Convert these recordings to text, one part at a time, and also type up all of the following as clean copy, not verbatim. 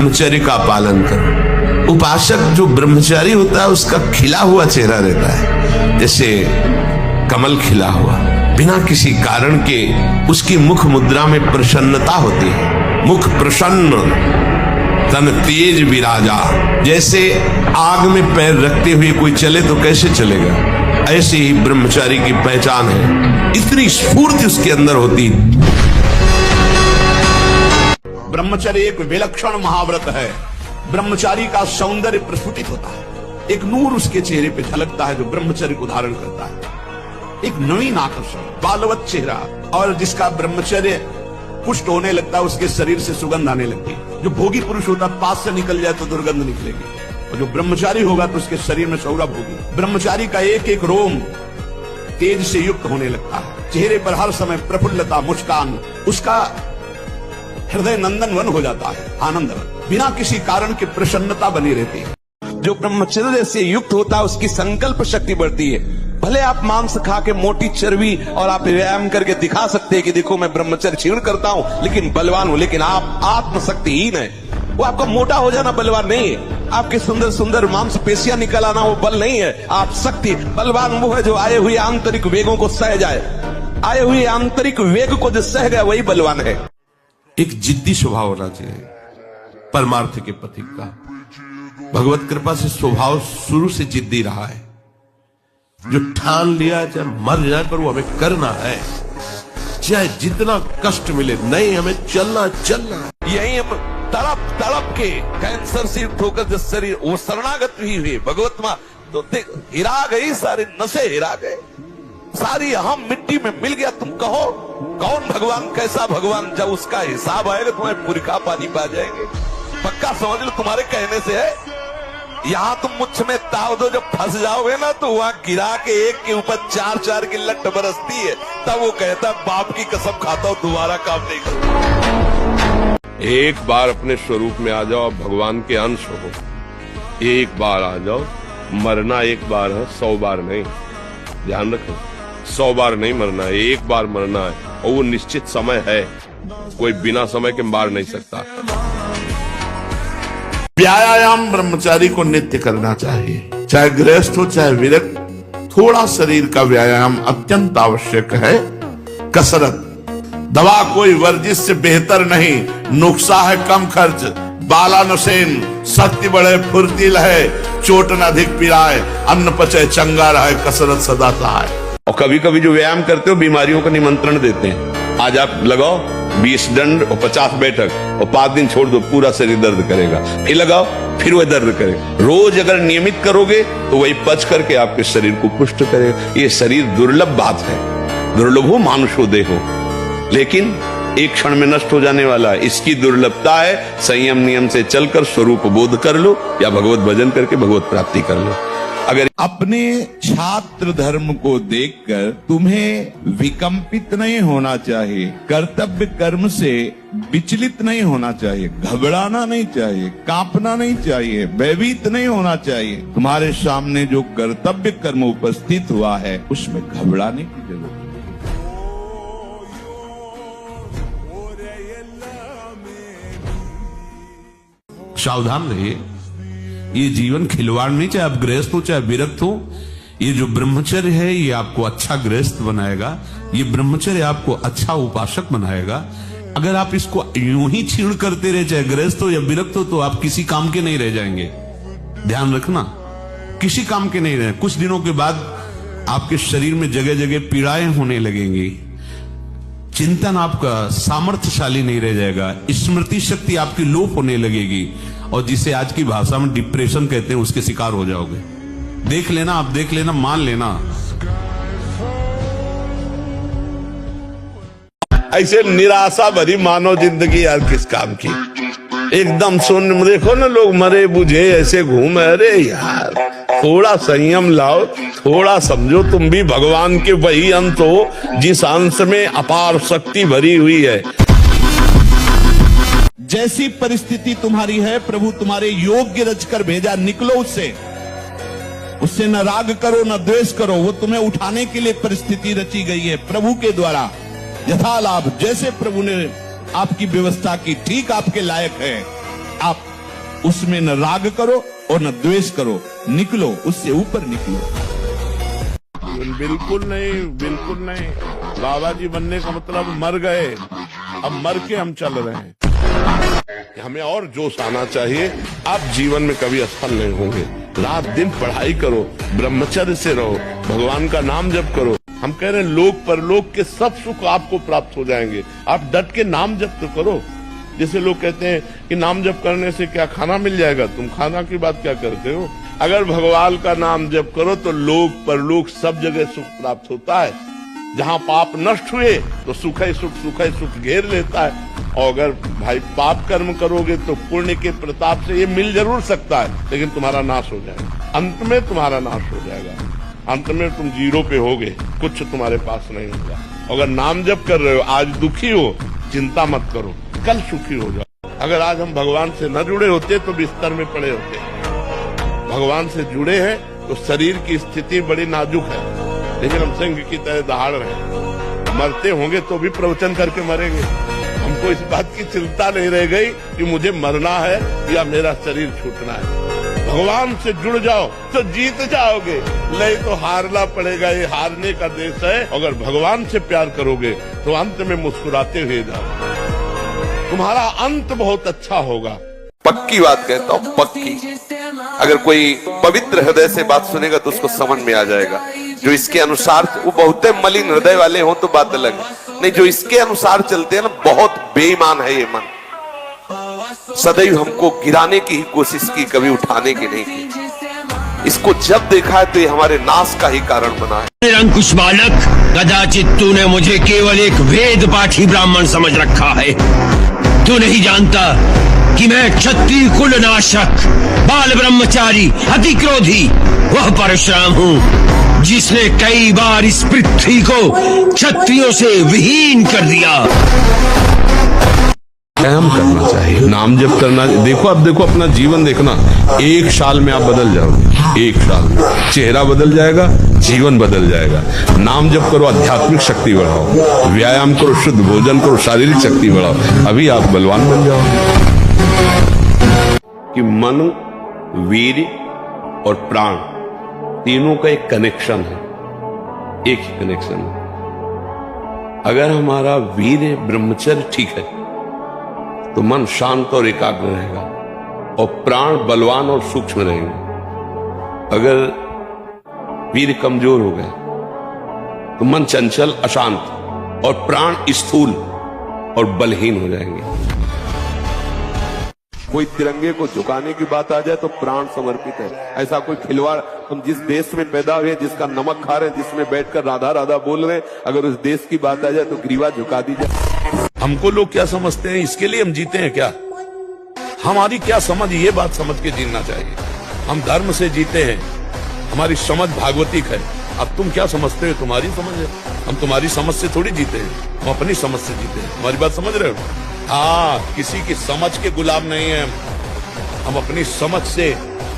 ब्रह्मचर्य का पालन करो। उपासक जो ब्रह्मचारी होता है उसका खिला हुआ चेहरा रहता है, जैसे कमल खिला हुआ, बिना किसी कारण के उसकी मुख मुद्रा में प्रसन्नता होती है। मुख प्रसन्न, तन तेज विराजा। जैसे आग में पैर रखते हुए कोई चले तो कैसे चलेगा, ऐसे ही ब्रह्मचारी की पहचान है। इतनी स्फूर्ति उसके अंदर होती। ब्रह्मचर्य एक विलक्षण महाव्रत है। ब्रह्मचारी का सौंदर्य प्रस्फुटित होता है, एक नूर उसके चेहरे पे झलकता है जो ब्रह्मचर्य को धारण करता है। एक नवीन आकर्षण, बालवत चेहरा, और जिसका ब्रह्मचर्य पुष्ट होने लगता है उसके शरीर से सुगंध आने लगती है। जो भोगी पुरुष होता है पास से निकल जाए तो दुर्गंध निकलेगी, और जो ब्रह्मचारी होगा तो उसके शरीर में सौरभ होगी। ब्रह्मचारी का एक एक रोम तेज से युक्त होने लगता है, चेहरे पर हर समय प्रफुल्लता, मुस्कान, उसका हृदय नंदन वन हो जाता है, आनंद, बिना किसी कारण की प्रसन्नता बनी रहती है। जो ब्रह्मचर्य से युक्त होता है उसकी संकल्प शक्ति बढ़ती है। भले आप मांस खा के मोटी चर्बी और आप व्यायाम करके दिखा सकते हैं कि देखो मैं ब्रह्मचर्य क्षीण करता हूं लेकिन बलवान हूं, लेकिन आप आत्मशक्तिहीन है। वो आपका मोटा हो जाना बलवान नहीं है, आपके सुंदर सुंदर मांसपेशियां निकल आना वो बल नहीं है। आप शक्ति, बलवान वो है जो आए हुए आंतरिक वेगों को सह जाए, आए हुए आंतरिक वेग को जो सह गया वही बलवान है। एक जिद्दी स्वभाव होना चाहिए परमार्थ के पथिक का। भगवत कृपा से स्वभाव शुरू से जिद्दी रहा है, जो ठान लिया चाहे मर जाए पर वो हमें करना है, चाहे जितना कष्ट मिले, नहीं हमें चलना यही हम तड़प तड़प के कैंसर से ठोकर जो शरीर वो शरणागत भी हुए भगवत मां तो हिरा गई, सारे नशे हिरा गए, सारी हम मिट्टी में मिल गया। तुम कहो कौन भगवान, कैसा भगवान, जब उसका हिसाब आएगा तुम्हें पुरखा पानी पा जाएंगे। पक्का समझ लो, तुम्हारे कहने से है। यहाँ तुम मुझ में ताव दो, जब फंस जाओगे ना तो वहां गिरा के एक के ऊपर चार चार की लट बरसती है, तब वो कहता है बाप की कसम खाता हूं दोबारा काम नहीं करूंगा। एक बार अपने स्वरूप में आ जाओ, भगवान के अंश हो, एक बार आ जाओ। मरना एक बार है, 100 बार नहीं, ध्यान रखो। 100 बार नहीं मरना है, एक बार मरना है, और वो निश्चित समय है, कोई बिना समय के मार नहीं सकता। व्यायाम ब्रह्मचारी को नित्य करना चाहिए, चाहे गृहस्थ हो चाहे विरक्त। थोड़ा शरीर का व्यायाम अत्यंत आवश्यक है। कसरत, दवा कोई वर्जिश से बेहतर नहीं, नुस्खा है कम खर्च, बाला नसेन, शक्ति बढ़े फुर्ती रहे, चोट न अधिक पिराए, अन्न पचे चंगा रहे, कसरत सदा सहाय। और कभी कभी जो व्यायाम करते हो बीमारियों का निमंत्रण देते हैं। आज आप लगाओ 20 दंड और 50 बैठक और 5 दिन छोड़ दो, पूरा शरीर दर्द करेगा, फिर लगाओ फिर वह दर्द करेगा। रोज अगर नियमित करोगे तो वही पच करके आपके शरीर को पुष्ट करेगा। ये शरीर दुर्लभ बात है, दुर्लभ हो मानुषो देहो, लेकिन एक क्षण में नष्ट हो जाने वाला है। इसकी दुर्लभता है संयम नियम से चलकर स्वरूप बोध कर लो या भगवत भजन करके भगवत प्राप्ति कर लो। अगर अपने छात्र धर्म को देखकर तुम्हें विकंपित नहीं होना चाहिए, कर्तव्य कर्म से विचलित नहीं होना चाहिए, घबराना नहीं चाहिए, कांपना नहीं चाहिए, भयभीत नहीं होना चाहिए। तुम्हारे सामने जो कर्तव्य कर्म उपस्थित हुआ है उसमें घबराने की जरूरत नहीं। सावधान रहिए, ये जीवन खिलवाड़ नहीं, चाहे आप गृहस्थ हो चाहे विरक्त हो। ये जो ब्रह्मचर्य है ये आपको अच्छा गृहस्थ बनाएगा, ये ब्रह्मचर्य आपको अच्छा उपासक बनाएगा। अगर आप इसको यूं ही छीण करते रहे, चाहे गृहस्थ हो या विरक्त हो, तो आप किसी काम के नहीं रह जाएंगे। ध्यान रखना, किसी काम के नहीं रहे। कुछ दिनों के बाद आपके शरीर में जगह जगह पीड़ाएं होने लगेंगी, चिंतन आपका सामर्थ्यशाली नहीं रह जाएगा, स्मृति शक्ति आपकी लोप होने लगेगी, और जिसे आज की भाषा में डिप्रेशन कहते हैं उसके शिकार हो जाओगे। देख लेना, आप देख लेना, मान लेना। ऐसे निराशा भरी मानव जिंदगी यार किस काम की। एकदम सुन देखो ना, लोग मरे बुझे ऐसे घूमे। अरे यार थोड़ा संयम लाओ, थोड़ा समझो तुम भी भगवान के वही अंश हो जिस अंश में अपार शक्ति भरी हुई है। जैसी परिस्थिति तुम्हारी है प्रभु तुम्हारे योग्य रचकर भेजा, निकलो उससे न राग करो न द्वेष करो। वो तुम्हें उठाने के लिए परिस्थिति रची गई है प्रभु के द्वारा। यथा लाभ, जैसे प्रभु ने आपकी व्यवस्था की ठीक आपके लायक है, आप उसमें न राग करो और न द्वेष करो, निकलो, उससे ऊपर निकलो। बिल्कुल नहीं, बिल्कुल नहीं। बाबा जी बनने का मतलब मर गए, अब मर के हम चल रहे हैं। हमें और जोश आना चाहिए। आप जीवन में कभी असफल नहीं होंगे। रात दिन पढ़ाई करो, ब्रह्मचर्य से रहो, भगवान का नाम जप करो। हम कह रहे हैं लोक परलोक के सब सुख आपको प्राप्त हो जाएंगे। आप डट के नाम जप तो करो। जैसे लोग कहते हैं कि नाम जप करने से क्या खाना मिल जाएगा, तुम खाना की बात क्या करते हो? अगर भगवान का नाम जप करो तो लोक परलोक सब जगह सुख प्राप्त होता है। जहाँ पाप नष्ट हुए तो सुख ही सुख घेर लेता है। और अगर भाई पाप कर्म करोगे तो पुण्य के प्रताप से ये मिल जरूर सकता है, लेकिन तुम्हारा नाश हो जाएगा। अंत में तुम्हारा नाश हो जाएगा। अंत में तुम जीरो पे होगे, कुछ तुम्हारे पास नहीं होगा। अगर नाम जप कर रहे हो, आज दुखी हो, चिंता मत करो, कल सुखी हो जाओ। अगर आज हम भगवान से न जुड़े होते तो बिस्तर में पड़े होते। भगवान से जुड़े हैं तो शरीर की स्थिति बड़ी नाजुक है, लेकिन हम सिंह की तरह दहाड़ रहे हैं। मरते होंगे तो भी प्रवचन करके मरेंगे। हमको इस बात की चिंता नहीं रह गई कि मुझे मरना है या मेरा शरीर छूटना है। भगवान से जुड़ जाओ तो जीत जाओगे, नहीं तो हारना पड़ेगा। ये हारने का देश है। अगर भगवान से प्यार करोगे तो अंत में मुस्कुराते हुए जाओ, तुम्हारा अंत बहुत अच्छा होगा। पक्की बात कहता हूँ, पक्की। अगर कोई पवित्र हृदय से बात सुनेगा तो उसको समझ में आ जाएगा। जो इसके अनुसार, वो बहुत मलिन हृदय वाले हो तो बात अलग है, नहीं जो इसके अनुसार चलते हैं ना, बहुत बेईमान है ये मन। सदैव हमको गिराने की ही कोशिश की, कभी उठाने की नहीं की। इसको जब देखा है तो ये हमारे नाश का ही कारण बना है। निरंकुश बालक, कदाचित तूने मुझे केवल एक वेद पाठी ब्राह्मण समझ रखा है। तू नहीं जानता कि मैं क्षत्रिय कुल नाशक, बाल ब्रह्मचारी, अति क्रोधी वह परशुराम हूँ जिसने कई बार इस पृथ्वी को क्षत्रियों से विहीन कर दिया। काम करना चाहिए, नाम जप करना। देखो, अब देखो अपना जीवन देखना, 1 साल में आप बदल जाओगे। 1 साल में चेहरा बदल जाएगा, जीवन बदल जाएगा। नाम जप करो, आध्यात्मिक शक्ति बढ़ाओ, व्यायाम करो, शुद्ध भोजन करो, शारीरिक शक्ति बढ़ाओ, अभी आप बलवान बन जाओ। कि मन, वीर और प्राण तीनों का एक कनेक्शन है, एक ही कनेक्शन है। अगर हमारा वीर ब्रह्मचर्य ठीक है तो मन शांत और एकाग्र रहेगा और प्राण बलवान और सूक्ष्म रहेंगे। अगर वीर कमजोर हो गए तो मन चंचल, अशांत और प्राण स्थूल और बलहीन हो जाएंगे। कोई तिरंगे को झुकाने की बात आ जाए तो प्राण समर्पित है। ऐसा कोई खिलवाड़, हम जिस देश में पैदा हुए, जिसका नमक खा रहे हैं, जिसमें बैठकर राधा राधा बोल रहे हैं, अगर उस देश की बात आ जाए तो ग्रीवा झुका दी जाए। हमको लोग क्या समझते हैं, इसके लिए हम जीते हैं क्या? हमारी क्या समझ, ये बात समझ के जीना चाहिए। हम धर्म से जीते हैं, हमारी समझ भागवतिक है। अब तुम क्या समझते हो, तुम्हारी समझ है। हम तुम्हारी समझ से थोड़ी जीते हैं, हम अपनी समझ से जीते हैं। हमारी बात समझ रहे हो? हाँ, किसी की समझ के गुलाम नहीं है हम अपनी समझ से,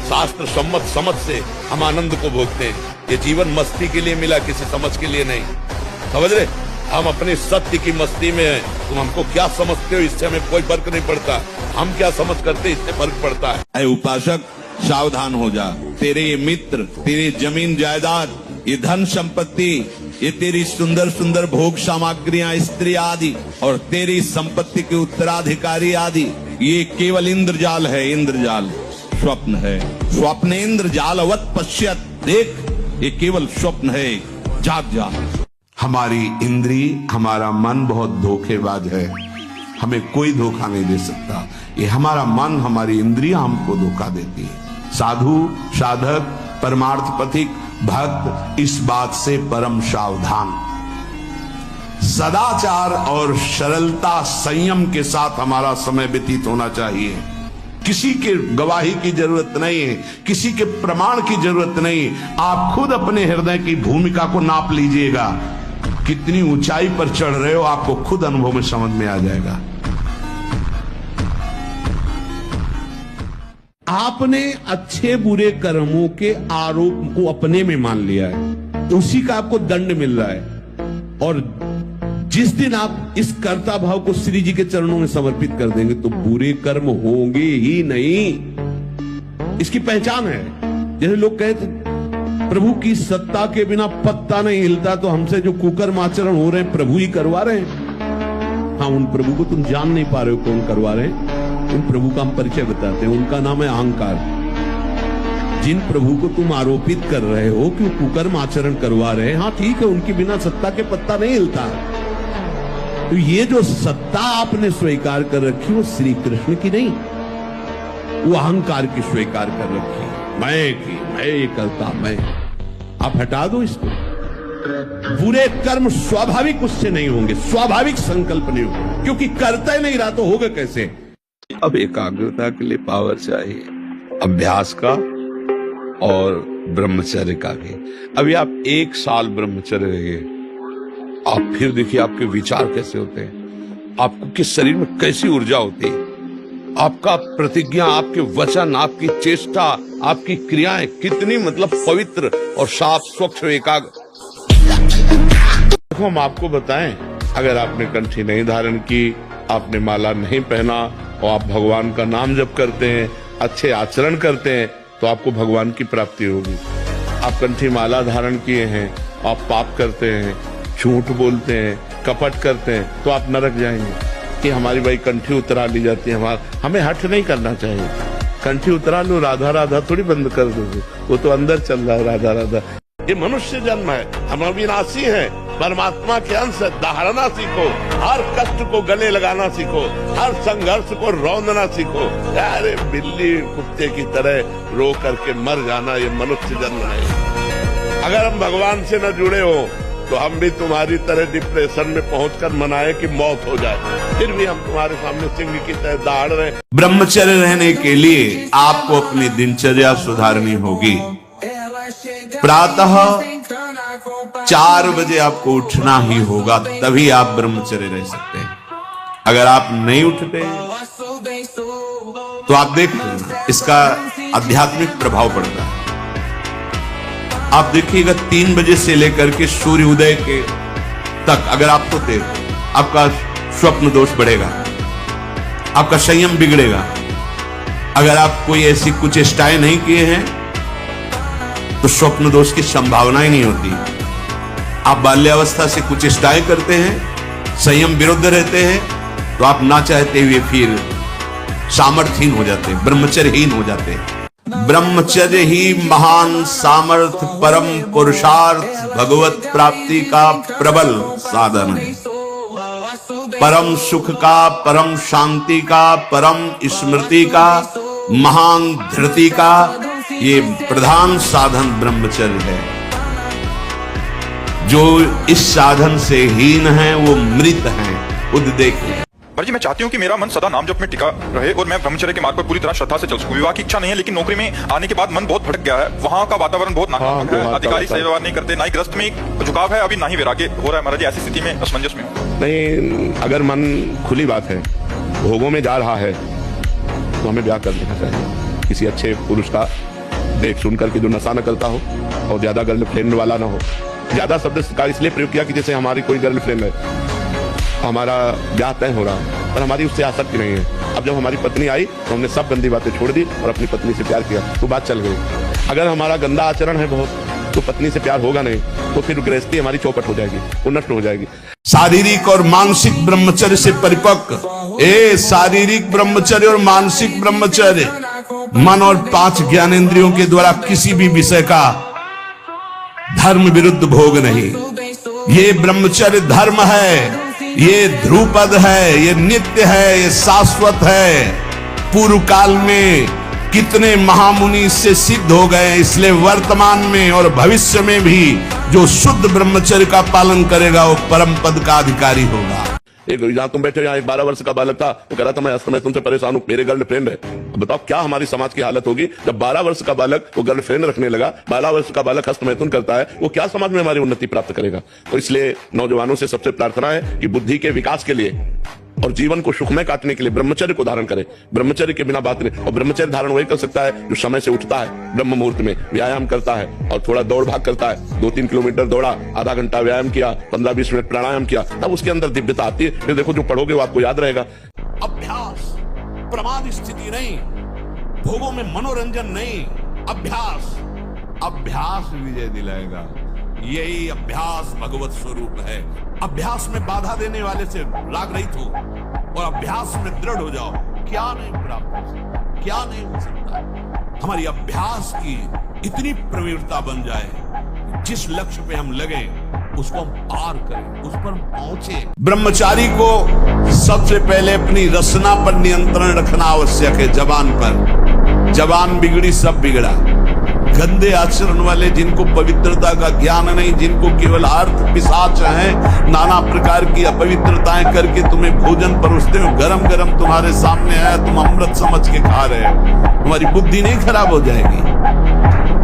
शास्त्र सम्मत समझ से हम आनंद को भोगते हैं। ये जीवन मस्ती के लिए मिला, किसी समझ के लिए नहीं। समझ रहे? हम अपने सत्य की मस्ती में हैं। तुम हमको क्या समझते हो, इससे हमें कोई फर्क नहीं पड़ता। हम क्या समझ करते, इससे फर्क पड़ता है। अरे उपासक, सावधान हो जा। तेरे ये मित्र, तेरे जमीन जायदाद, ये धन संपत्ति, ये तेरी सुंदर सुंदर भोग सामग्रियां, स्त्री आदि, और तेरी संपत्ति के उत्तराधिकारी आदि, ये केवल इंद्रजाल है। इंद्रजाल स्वप्न है। स्वप्न इंद्रजाल अवत पश्यत। देख, ये केवल स्वप्न है, जाग जा। हमारी इंद्री, हमारा मन बहुत धोखेबाज है। हमें कोई धोखा नहीं दे सकता। ये हमारा मन, हमारी इंद्रियां हमको धोखा देती है। साधु, साधक, परमार्थ पथिक, भक्त इस बात से परम सावधान। सदाचार और सरलता, संयम के साथ हमारा समय व्यतीत होना चाहिए। किसी के गवाही की जरूरत नहीं है, किसी के प्रमाण की जरूरत नहीं। आप खुद अपने हृदय की भूमिका को नाप लीजिएगा। कितनी ऊंचाई पर चढ़ रहे हो, आपको खुद अनुभव में समझ में आ जाएगा। आपने अच्छे बुरे कर्मों के आरोप को अपने में मान लिया है, उसी का आपको दंड मिल रहा है। और जिस दिन आप इस कर्ता भाव को श्री जी के चरणों में समर्पित कर देंगे तो बुरे कर्म होंगे ही नहीं। इसकी पहचान है। जैसे लोग कहते प्रभु की सत्ता के बिना पत्ता नहीं हिलता, तो हमसे जो कुकर्म आचरण हो रहे हैं प्रभु ही करवा रहे हैं। हाँ, उन प्रभु को तुम जान नहीं पा रहे हो कौन करवा रहे हैं। उन प्रभु का हम परिचय बताते हैं, उनका नाम है अहंकार। जिन प्रभु को तुम आरोपित कर रहे हो कि वो कुकर्म आचरण करवा रहे हैं, हाँ ठीक है, उनके बिना सत्ता के पत्ता नहीं हिलता। तो ये जो सत्ता आपने स्वीकार कर रखी वो श्री कृष्ण की नहीं, वो अहंकार की स्वीकार कर रखी। मैं ये करता, मैं। आप हटा दो इसको। बुरे कर्म स्वाभाविक उससे नहीं होंगे, स्वाभाविक संकल्प नहीं होंगे, क्योंकि करता ही नहीं रहा तो होगा कैसे। अब एकाग्रता के लिए पावर चाहिए, अभ्यास का और ब्रह्मचर्य का भी। अभी आप 1 साल ब्रह्मचर्य रहिए, आप फिर देखिए आपके विचार कैसे होते हैं, आपको किस शरीर में कैसी ऊर्जा होती है, आपका प्रतिज्ञा, आपके वचन, आपकी चेष्टा, आपकी क्रियाएं कितनी मतलब पवित्र और साफ स्वच्छ एकाग्र। हम आपको बताएं, अगर आपने कंठी नहीं धारण की, आपने माला नहीं पहना और आप भगवान का नाम जप करते हैं, अच्छे आचरण करते हैं, तो आपको भगवान की प्राप्ति होगी। आप कंठी माला धारण किए हैं, आप पाप करते हैं, झूठ बोलते हैं, कपट करते हैं, तो आप नरक जाएंगे। कि हमारी भाई कंठी उतरा ली जाती है, हमें हठ नहीं करना चाहिए। कंठी उतरा लो, राधा राधा थोड़ी बंद कर दोगे, वो तो अंदर चल रहा है राधा राधा। ये मनुष्य जन्म है, हम अविनाशी हैं, परमात्मा के अंश है। धारणा सीखो, हर कष्ट को गले लगाना सीखो, हर संघर्ष को रौंदना सीखो। अरे बिल्ली कुत्ते की तरह रो करके मर जाना, ये मनुष्य जन्म है। अगर हम भगवान से न जुड़े हो तो हम भी तुम्हारी तरह डिप्रेशन में पहुंचकर मनाए कि मौत हो जाए, फिर भी हम तुम्हारे सामने सिंह की तरह दहाड़ रहे। ब्रह्मचर्य रहने के लिए आपको अपनी दिनचर्या सुधारनी होगी। प्रातः 4 बजे आपको उठना ही होगा, तभी आप ब्रह्मचर्य रह सकते हैं। अगर आप नहीं उठते तो आप देख लेना इसका आध्यात्मिक प्रभाव पड़ता है। आप देखिएगा 3 बजे से लेकर के सूर्य उदय के तक अगर आप सोते, आपका स्वप्न दोष बढ़ेगा, आपका संयम बिगड़ेगा। अगर आप कोई ऐसी कुछ चेष्टाएं नहीं किए हैं तो स्वप्न दोष की संभावना ही नहीं होती। आप बाल्यावस्था से कुछ चेष्टाएं करते हैं, संयम विरुद्ध रहते हैं, तो आप ना चाहते हुए फिर सामर्थ्यहीन हो जाते हैं, ब्रह्मचर्यहीन हो जाते हैं। ब्रह्मचर्य ही महान सामर्थ्य, परम पुरुषार्थ, भगवत प्राप्ति का प्रबल साधन है। परम सुख का, परम शांति का, परम स्मृति का, महान धृति का ये प्रधान साधन ब्रह्मचर्य है। जो इस साधन से हीन है वो मृत हैं, खुद देखिए। पर जी मैं चाहती हूँ कि मेरा मन सदा नाम जप में टिका रहे और मैं ब्रह्मचर्य के मार्ग पर पूरी तरह श्रद्धा से चल सकूं। विवाह की इच्छा नहीं है, लेकिन नौकरी में आने के बाद मन बहुत भटक गया है। वहाँ का वातावरण बहुत नकारात्मक है, अधिकारी सही व्यवहार नहीं करते, ना ही ग्रस्त में झुकाव है, अभी ना ही वैराग्य हो रहा है। महाराज जी ऐसी स्थिति में असमंजस में नहीं, अगर मन खुली बात है, भोगों में जा रहा है, तो हमें ब्याह कर लेना चाहिए। किसी अच्छे पुरुष का देख सुन करके जो नशा न करता हो और ज्यादा गर्लफ्रेंड वाला ना हो। ज्यादा शब्द का इसलिए प्रयोग किया कि जैसे हमारी कोई गर्लफ्रेंड है, हमारा ब्याह तय हो रहा है पर हमारी उससे आसक्ति नहीं है। अब जब हमारी पत्नी आई तो हमने सब गंदी बातें छोड़ दी और अपनी पत्नी से प्यार किया, तो बात चल गई। अगर हमारा गंदा आचरण है बहुत, तो पत्नी से प्यार होगा नहीं, तो फिर गृहस्थी हमारी चौपट हो जाएगी, वो नष्ट हो जाएगी। शारीरिक और मानसिक ब्रह्मचर्य से परिपक्व, शारीरिक ब्रह्मचर्य और मानसिक ब्रह्मचर्य, मन और 5 ज्ञानेंद्रियों के द्वारा किसी भी विषय का धर्म विरुद्ध भोग नहीं। ये ब्रह्मचर्य धर्म है, ये ध्रुपद है, ये नित्य है, ये शाश्वत है। पूर्व काल में कितने महामुनि इससे सिद्ध हो गए, इसलिए वर्तमान में और भविष्य में भी जो शुद्ध ब्रह्मचर्य का पालन करेगा वो परम पद का अधिकारी होगा। एक जहाँ तुम बैठे, यहाँ एक 12 वर्ष का बालक था, वो कह रहा था मैं अस्त में तुमसे परेशान हूँ, मेरे गर्लफ्रेंड है। बताओ क्या हमारी समाज की हालत होगी जब 12 वर्ष का बालक वो गर्लफ्रेंड रखने लगा। 12 वर्ष का बालक हस्तमैथुन करता है, वो क्या समाज में हमारी उन्नति प्राप्त करेगा। तो इसलिए नौजवानों से सबसे प्रार्थना है कि बुद्धि के विकास के लिए और जीवन को सुखमय काटने के लिए ब्रह्मचर्य को धारण करें। ब्रह्मचर्य के बिना बात नहीं। और ब्रह्मचर्य धारण वही कर सकता है जो समय से उठता है, ब्रह्म मुहूर्त में व्यायाम करता है और थोड़ा दौड़ भाग करता है। 2-3 किलोमीटर दौड़ा, आधा घंटा व्यायाम किया, 15-20 मिनट प्राणायाम किया, तब उसके अंदर दिव्यता आती है। फिर देखो जो पढ़ोगे वो आपको याद रहेगा। अभ्यास प्रमाद स्थिति नहीं, भोगों में मनोरंजन नहीं, अभ्यास। अभ्यास विजय दिलाएगा। यही अभ्यास भगवत स्वरूप है। अभ्यास में बाधा देने वाले से राग रहित हो और अभ्यास में दृढ़ हो जाओ। क्या नहीं प्राप्त हो सकता, क्या नहीं हो सकता। हमारी अभ्यास की इतनी प्रवीणता बन जाए, जिस लक्ष्य पे हम लगे उसको हम पार करें, उस पर पहुंचे। ब्रह्मचारी को सबसे पहले अपनी रसना पर नियंत्रण रखना आवश्यक है। जबान पर, जबान बिगड़ी सब बिगड़ा। गंदे आचरण वाले, जिनको पवित्रता का ज्ञान नहीं, जिनको केवल अर्थ पिशाच हैं, नाना प्रकार की अपवित्रताएं करके तुम्हें भोजन परोसते हो, गरम गरम तुम्हारे सामने आया, तुम अमृत समझ के खा रहे हो, तुम्हारी बुद्धि नहीं खराब हो जाएगी।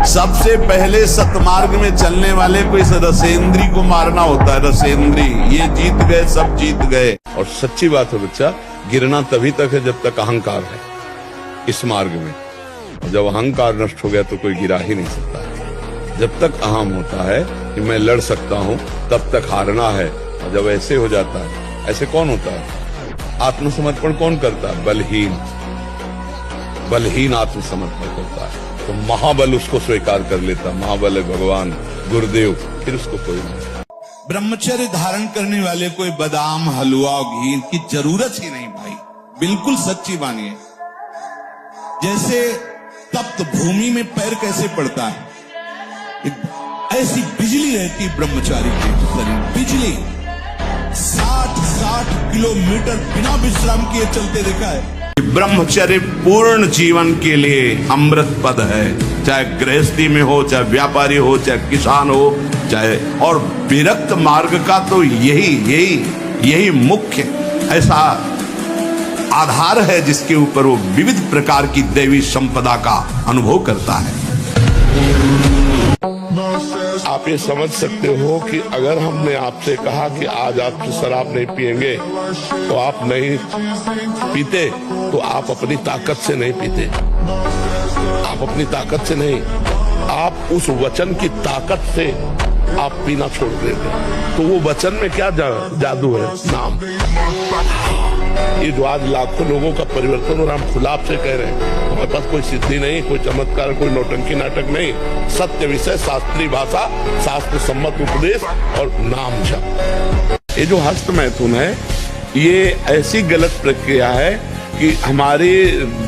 सबसे पहले सतमार्ग में चलने वाले को इस रसेंद्री को मारना होता है। रसेंद्री, ये जीत गए, सब जीत गए। और सच्ची बात है बच्चा, गिरना तभी तक है जब तक अहंकार है इस मार्ग में। जब अहंकार नष्ट हो गया तो कोई गिरा ही नहीं सकता है। जब तक अहम होता है कि मैं लड़ सकता हूं, तब तक हारना है। और जब ऐसे हो जाता है, ऐसे कौन होता है? आत्मसमर्पण कौन करता है? बलहीन। बलहीन आत्मसमर्पण करता है तो महाबल उसको स्वीकार कर लेता। महाबल है भगवान गुरुदेव, फिर उसको कोई नहीं। ब्रह्मचर्य धारण करने वाले कोई बादाम, हलवा, घी की जरूरत ही नहीं भाई। बिल्कुल सच्ची मानिए। जैसे तप्त भूमि में पैर कैसे पड़ता है, ऐसी बिजली रहती ब्रह्मचारी के शरीर। बिजली 60-60 किलोमीटर बिना विश्राम किए चलते देखा है। ब्रह्मचर्य पूर्ण जीवन के लिए अमृत पद है। चाहे गृहस्थी में हो, चाहे व्यापारी हो, चाहे किसान हो, चाहे और विरक्त मार्ग का तो यही मुख्य ऐसा आधार है जिसके ऊपर वो विविध प्रकार की दैवी संपदा का अनुभव करता है। आप ये समझ सकते हो कि अगर हमने आपसे कहा कि आज आप शराब नहीं पिएंगे तो आप नहीं पीते, तो आप अपनी ताकत से नहीं पीते। आप अपनी ताकत से नहीं, आप उस वचन की ताकत से आप पीना छोड़ देते। तो वो वचन में क्या जादू है? नाम। ये जो आज लाखों लोगों का परिवर्तन, और हम खुला आपसे कह रहे हैं, हमारे पास कोई सिद्धि नहीं, कोई चमत्कार, कोई नौटंकी नाटक नहीं। सत्य विषय, शास्त्रीय भाषा, शास्त्र सम्मत उपदेश और नाम जप। ये जो हस्त मैथुन है, ये ऐसी गलत प्रक्रिया है कि हमारे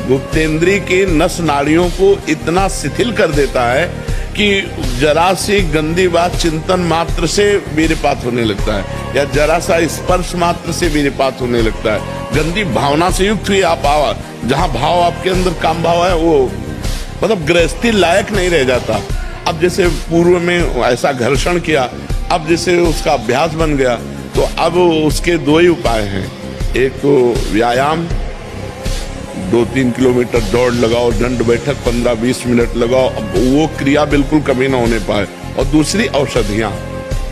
गुप्तेंद्री की नस नाड़ियों को इतना शिथिल कर देता है कि जरा सी गंदी बात चिंतन मात्र से वीर्यपात होने लगता है, या जरा सा स्पर्श मात्र से वीर्यपात होने लगता है। गंदी भावना से युक्त हुई आप आवा, जहां भाव आपके अंदर काम भाव है, वो मतलब गृहस्थी लायक नहीं रह जाता। अब जैसे पूर्व में ऐसा घर्षण किया, अब जैसे उसका अभ्यास बन गया, तो अब उसके दो ही उपाय हैं। एक तो व्यायाम, 2-3 किलोमीटर दौड़ लगाओ, दंड बैठक 15-20 मिनट लगाओ, अब वो क्रिया बिल्कुल कभी ना होने पाए। और दूसरी औषधियां,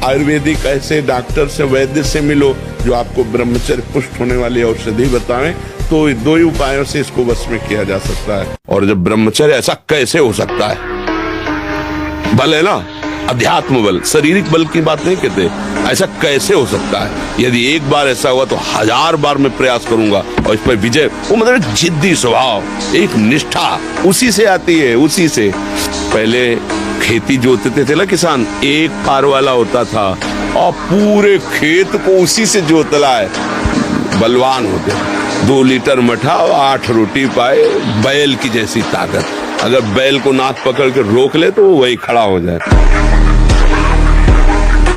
आयुर्वेदिक ऐसे डॉक्टर से, वैद्य से मिलो जो आपको ब्रह्मचर्य पुष्ट होने वाली औषधि बताएं। तो दो ही उपायों से इसको वश में किया जा सकता है। और जब ब्रह्मचर्य, ऐसा कैसे हो सकता है? बल है ना, अध्यात्म बल, शारीरिक बल की बात नहीं कहते। ऐसा कैसे हो सकता है? यदि एक बार ऐसा हुआ तो 1000 बार मैं प्रयास करूंगा और इस पर विजय। वो मतलब जिद्दी स्वभाव, एक निष्ठा उसी से आती है, उसी से। पहले खेती जोतते थे ना किसान, एक पार वाला होता था और पूरे खेत को उसी से जोतला है, बलवान होते। 2 लीटर मठा और 8 रोटी पाए, बैल की जैसी ताकत। अगर बैल को नाक पकड़ के रोक ले तो वो वही खड़ा हो जाए।